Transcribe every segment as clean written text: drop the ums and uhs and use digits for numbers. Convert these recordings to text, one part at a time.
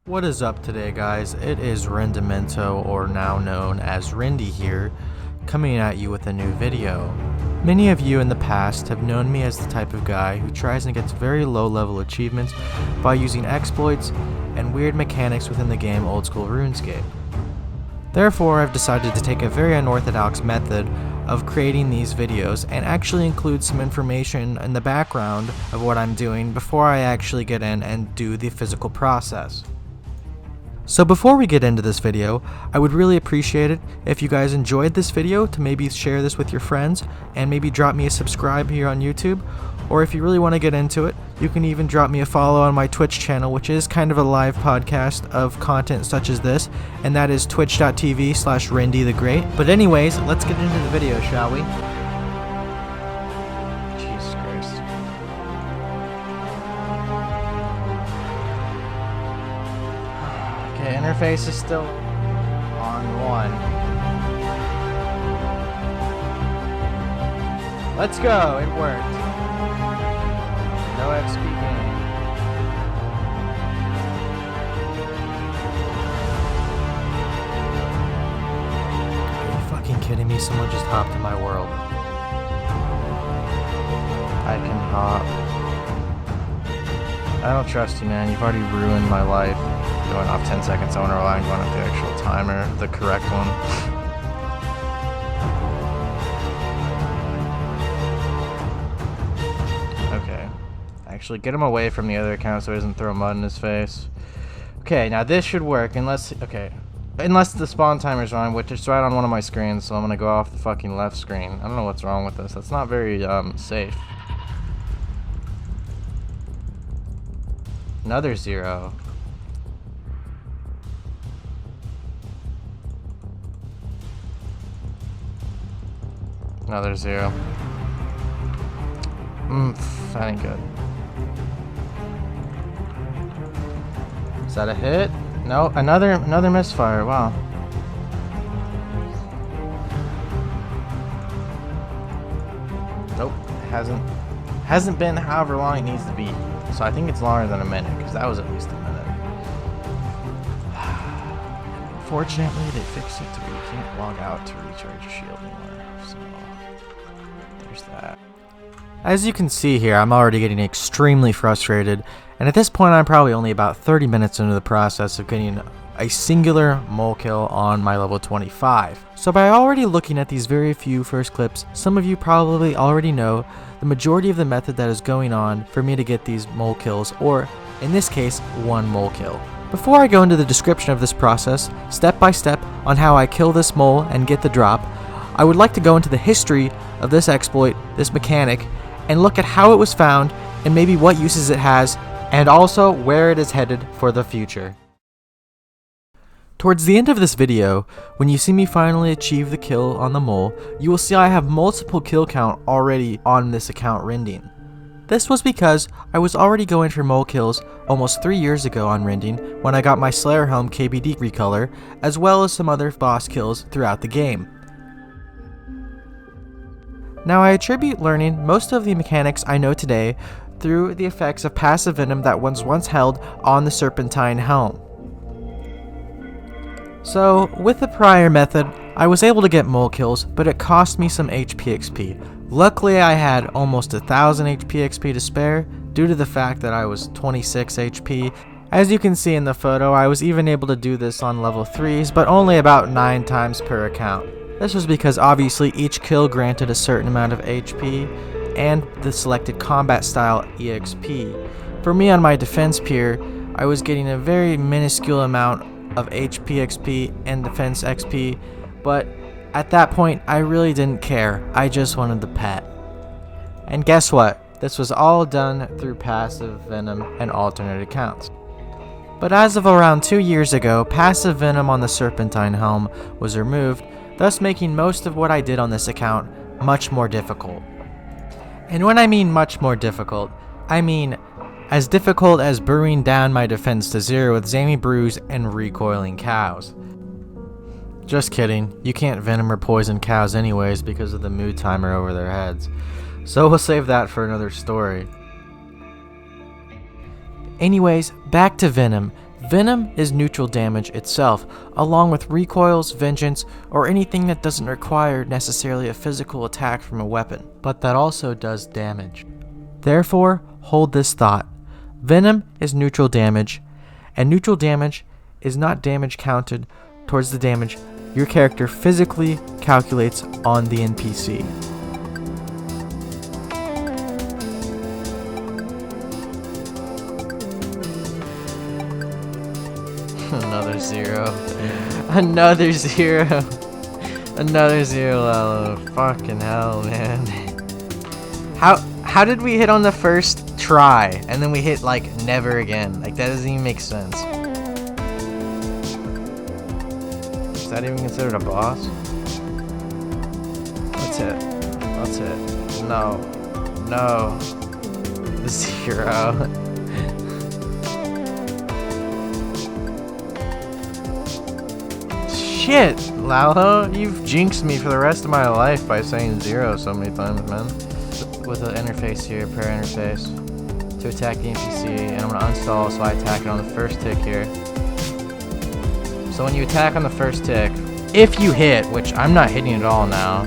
What is up today, guys? It is Rendimento, or now known as Rendi here, coming at you with a new video. Many of you in the past have known me as the type of guy who tries and gets very low level achievements by using exploits and weird mechanics within the game Old School RuneScape. Therefore, I've decided to take a very unorthodox method of creating these videos and actually include some information in the background of what I'm doing before I actually get in and do the physical process. So before we get into this video, I would really appreciate it if you guys enjoyed this video to maybe share this with your friends and maybe drop me a subscribe here on YouTube, or if you really want to get into it, you can even drop me a follow on my Twitch channel, which is kind of a live podcast of content such as this, and that is twitch.tv/Rendi the Great. But anyways, let's get into the video, shall we? Jesus Christ. Okay, interface is still on 1. Let's go, it worked. No XP gain. Are you fucking kidding me? Someone just hopped in my world. I can hop. I don't trust you, man. You've already ruined my life. Going off 10 seconds, I want to rely on going up the actual timer, the correct one. Okay. Actually, get him away from the other account so he doesn't throw mud in his face. Okay, now this should work unless the spawn timer's wrong, which is right on one of my screens, so I'm gonna go off the fucking left screen. I don't know what's wrong with this. That's not very safe. Another 0. Another 0. That ain't good. Is that a hit? No, another misfire. Wow. Nope, hasn't been however long it needs to be. So I think it's longer than a minute, because that was at least a minute. Unfortunately, they fixed it to where you can't log out to recharge your shield anymore. So there's that. As you can see here, I'm already getting extremely frustrated, and at this point I'm probably only about 30 minutes into the process of getting a singular mole kill on my level 25. So by already looking at these very few first clips, some of you probably already know the majority of the method that is going on for me to get these mole kills, or in this case, one mole kill. Before I go into the description of this process, step by step on how I kill this mole and get the drop, I would like to go into the history of this exploit, this mechanic, and look at how it was found and maybe what uses it has, and also where it is headed for the future. Towards the end of this video, when you see me finally achieve the kill on the mole, you will see I have multiple kill count already on this account rending. This was because I was already going for mole kills almost 3 years ago on rending when I got my Slayer Helm KBD recolor, as well as some other boss kills throughout the game. Now I attribute learning most of the mechanics I know today through the effects of passive venom that was once held on the Serpentine Helm. So with the prior method, I was able to get mole kills, but it cost me some HP XP. Luckily I had almost 1000 HP XP to spare due to the fact that I was 26 HP. As you can see in the photo, I was even able to do this on level 3s, but only about 9 times per account. This was because obviously each kill granted a certain amount of HP and the selected combat style EXP. For me on my defense peer, I was getting a very minuscule amount of HP XP and defense XP, but at that point I really didn't care. I just wanted the pet. And guess what? This was all done through passive venom and alternate accounts. But as of around 2 years ago, passive venom on the Serpentine Helm was removed, thus making most of what I did on this account much more difficult. And when I mean much more difficult, I mean as difficult as brewing down my defense to 0 with Zamy Brews and recoiling cows. Just kidding, you can't venom or poison cows anyways because of the mood timer over their heads. So we'll save that for another story. Anyways, back to Venom. Venom is neutral damage itself, along with recoils, vengeance, or anything that doesn't require necessarily a physical attack from a weapon, but that also does damage. Therefore, hold this thought. Venom is neutral damage, and neutral damage is not damage counted towards the damage your character physically calculates on the NPC. Another zero. Another zero. Another zero, Lalo. Fucking hell, man. How did we hit on the first try and then we hit like never again? Like that doesn't even make sense. Is that even considered a boss? Let's hit. Let's hit. No. No. Zero. Shit, Lalo, you've jinxed me for the rest of my life by saying zero so many times, man. With an interface here, prayer interface, to attack the NPC, and I'm gonna uninstall, so I attack it on the first tick here. So when you attack on the first tick, if you hit, which I'm not hitting at all now.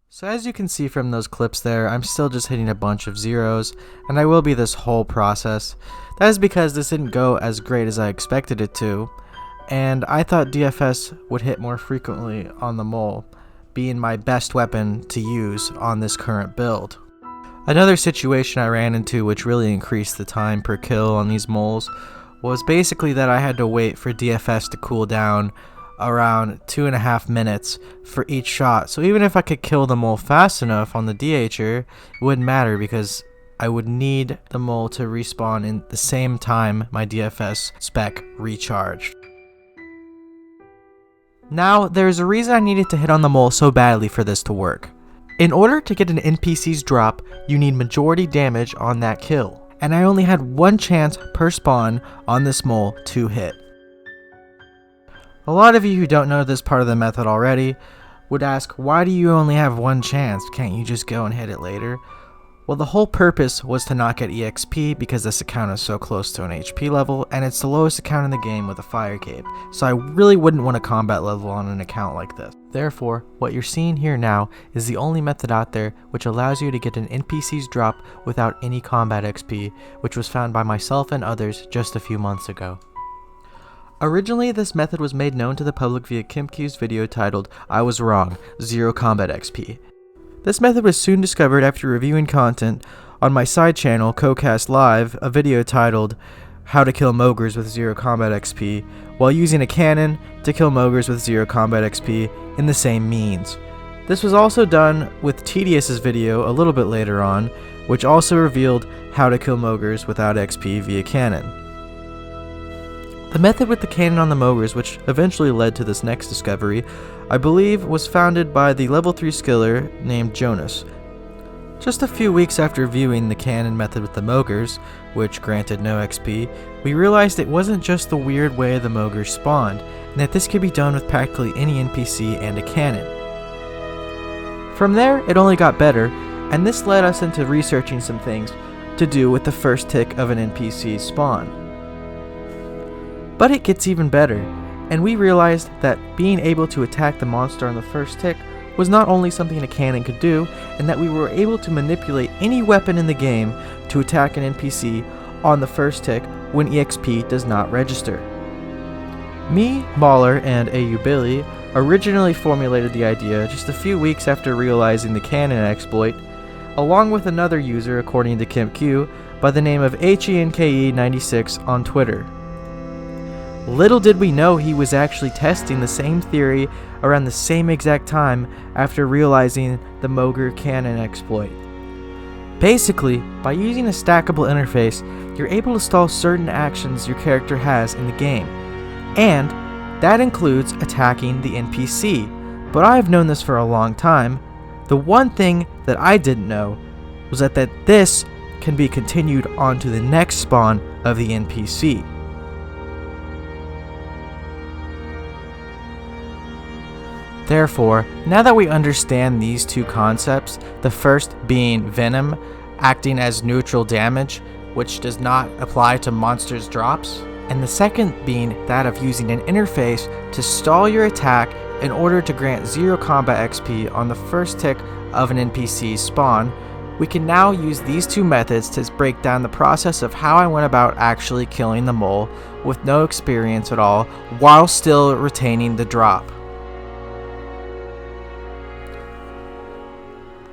So as you can see from those clips there, I'm still just hitting a bunch of zeros, and I will be this whole process. That is because this didn't go as great as I expected it to, and I thought DFS would hit more frequently on the mole, being my best weapon to use on this current build. Another situation I ran into which really increased the time per kill on these moles was basically that I had to wait for DFS to cool down around 2.5 minutes for each shot. So even if I could kill the mole fast enough on the DHer, it wouldn't matter because I would need the mole to respawn in the same time my DFS spec recharged. Now, there's a reason I needed to hit on the mole so badly for this to work. In order to get an NPC's drop, you need majority damage on that kill, and I only had one chance per spawn on this mole to hit. A lot of you who don't know this part of the method already would ask, why do you only have one chance? Can't you just go and hit it later? Well, the whole purpose was to not get EXP because this account is so close to an HP level, and it's the lowest account in the game with a fire cape, so I really wouldn't want a combat level on an account like this. Therefore, what you're seeing here now is the only method out there which allows you to get an NPC's drop without any combat XP, which was found by myself and others just a few months ago. Originally, this method was made known to the public via KimQ's video titled, "I Was Wrong, Zero Combat XP." This method was soon discovered after reviewing content on my side channel, CoCast Live, a video titled, "How to Kill Mogres with Zero Combat XP," while using a cannon to kill Mogres with Zero Combat XP in the same means. This was also done with Tedious's video a little bit later on, which also revealed how to kill Mogres without XP via cannon. The method with the cannon on the Mogres, which eventually led to this next discovery, I believe was founded by the level 3 skiller named Jonas. Just a few weeks after viewing the cannon method with the Mogres, which granted no XP, we realized it wasn't just the weird way the Mogres spawned, and that this could be done with practically any NPC and a cannon. From there, it only got better, and this led us into researching some things to do with the first tick of an NPC's spawn. But it gets even better, and we realized that being able to attack the monster on the first tick was not only something a cannon could do, and that we were able to manipulate any weapon in the game to attack an NPC on the first tick when EXP does not register. Me, Baller, and AU Billy originally formulated the idea just a few weeks after realizing the cannon exploit, along with another user according to KimQ by the name of HENKE96 on Twitter. Little did we know he was actually testing the same theory around the same exact time after realizing the Mogre cannon exploit. Basically, by using a stackable interface, you're able to stall certain actions your character has in the game, and that includes attacking the NPC. But I've known this for a long time. The one thing that I didn't know was that this can be continued onto the next spawn of the NPC. Therefore, now that we understand these two concepts, the first being Venom acting as neutral damage, which does not apply to monsters' drops, and the second being that of using an interface to stall your attack in order to grant 0 combat XP on the first tick of an NPC's spawn. We can now use these two methods to break down the process of how I went about actually killing the mole with no experience at all, while still retaining the drop.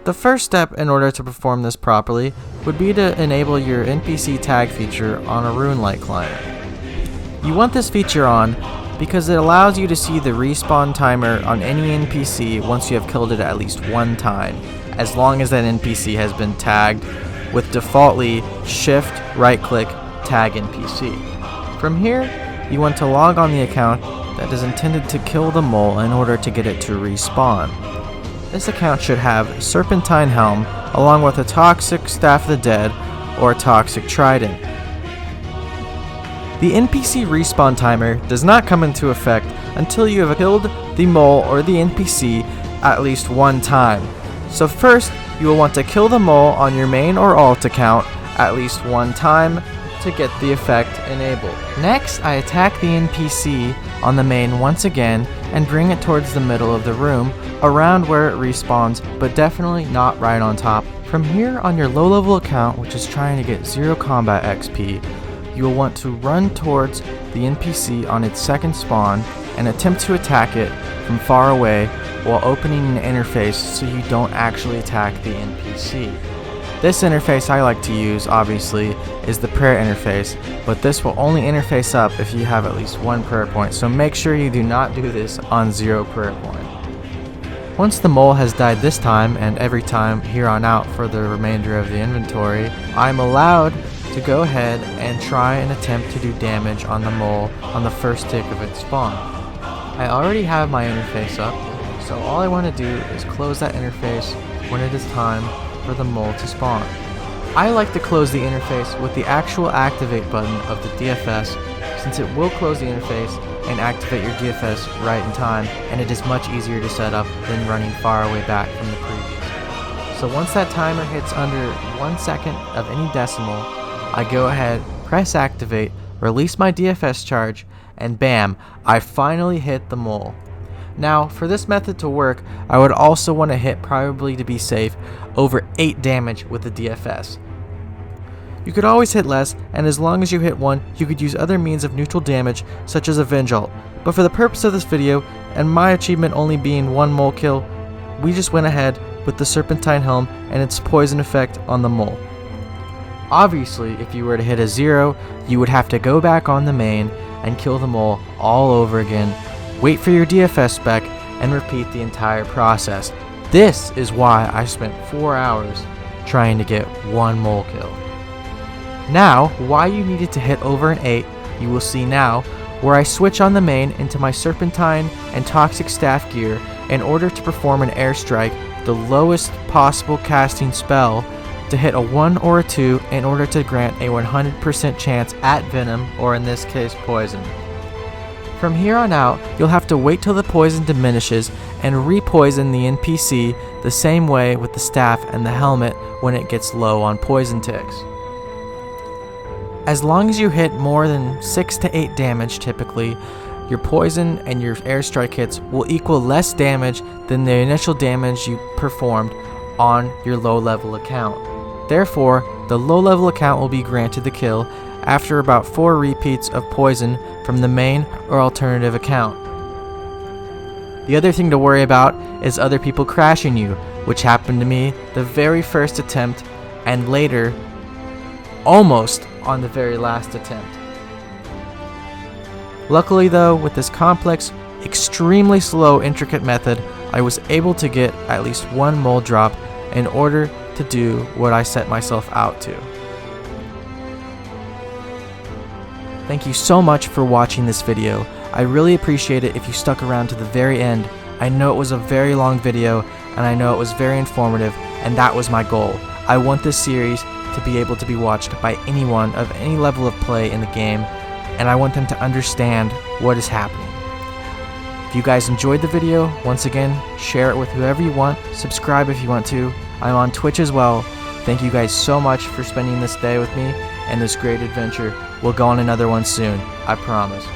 The first step in order to perform this properly would be to enable your NPC tag feature on a rune-like client. You want this feature on because it allows you to see the respawn timer on any NPC once you have killed it at least one time, as long as that NPC has been tagged with defaultly shift right click tag NPC. From here, you want to log on the account that is intended to kill the mole in order to get it to respawn. This account should have Serpentine Helm along with a Toxic Staff of the Dead or a Toxic Trident. The NPC respawn timer does not come into effect until you have killed the mole or the NPC at least one time. So first, you will want to kill the mole on your main or alt account at least one time to get the effect enabled. Next, I attack the NPC on the main once again and bring it towards the middle of the room, around where it respawns, but definitely not right on top. From here, on your low level account, which is trying to get 0 combat XP, you will want to run towards the NPC on its second spawn and attempt to attack it from far away while opening an interface so you don't actually attack the NPC. This interface I like to use, obviously, is the prayer interface, but this will only interface up if you have at least one prayer point, so make sure you do not do this on 0 prayer point. Once the mole has died this time, and every time here on out for the remainder of the inventory, I'm allowed to go ahead and try and attempt to do damage on the mole on the first tick of its spawn. I already have my interface up, so all I want to do is close that interface when it is time for the mole to spawn. I like to close the interface with the actual activate button of the DFS, since it will close the interface and activate your DFS right in time, and it is much easier to set up than running far away back from the previous. So once that timer hits under 1 second of any decimal, I go ahead, press activate, release my DFS charge, and bam, I finally hit the mole. Now, for this method to work, I would also want to hit, probably to be safe, over 8 damage with the DFS. You could always hit less, and as long as you hit 1, you could use other means of neutral damage, such as Avenge Alt. But for the purpose of this video, and my achievement only being 1 mole kill, we just went ahead with the Serpentine Helm and its poison effect on the mole. Obviously, if you were to hit a 0, you would have to go back on the main and kill the mole all over again, wait for your DFS spec, and repeat the entire process. This is why I spent 4 hours trying to get 1 mole kill. Now, why you needed to hit over an 8, you will see now, where I switch on the main into my Serpentine and Toxic Staff gear in order to perform an airstrike, the lowest possible casting spell, to hit a 1 or a 2 in order to grant a 100% chance at venom, or in this case poison. From here on out, you'll have to wait till the poison diminishes and re-poison the NPC the same way with the staff and the helmet when it gets low on poison ticks. As long as you hit more than 6 to 8 damage typically, your poison and your airstrike hits will equal less damage than the initial damage you performed on your low level account. Therefore, the low level account will be granted the kill after about 4 repeats of poison from the main or alternative account. The other thing to worry about is other people crashing you, which happened to me the very first attempt and later almost on the very last attempt. Luckily though, with this complex, extremely slow, intricate method, I was able to get at least 1 mole drop in order to do what I set myself out to. Thank you so much for watching this video. I really appreciate it if you stuck around to the very end. I know it was a very long video, and I know it was very informative, and that was my goal. I want this series to be able to be watched by anyone of any level of play in the game, and I want them to understand what is happening. If you guys enjoyed the video, once again, share it with whoever you want, subscribe if you want to. I'm on Twitch as well. Thank you guys so much for spending this day with me, and this great adventure. We'll go on another one soon, I promise.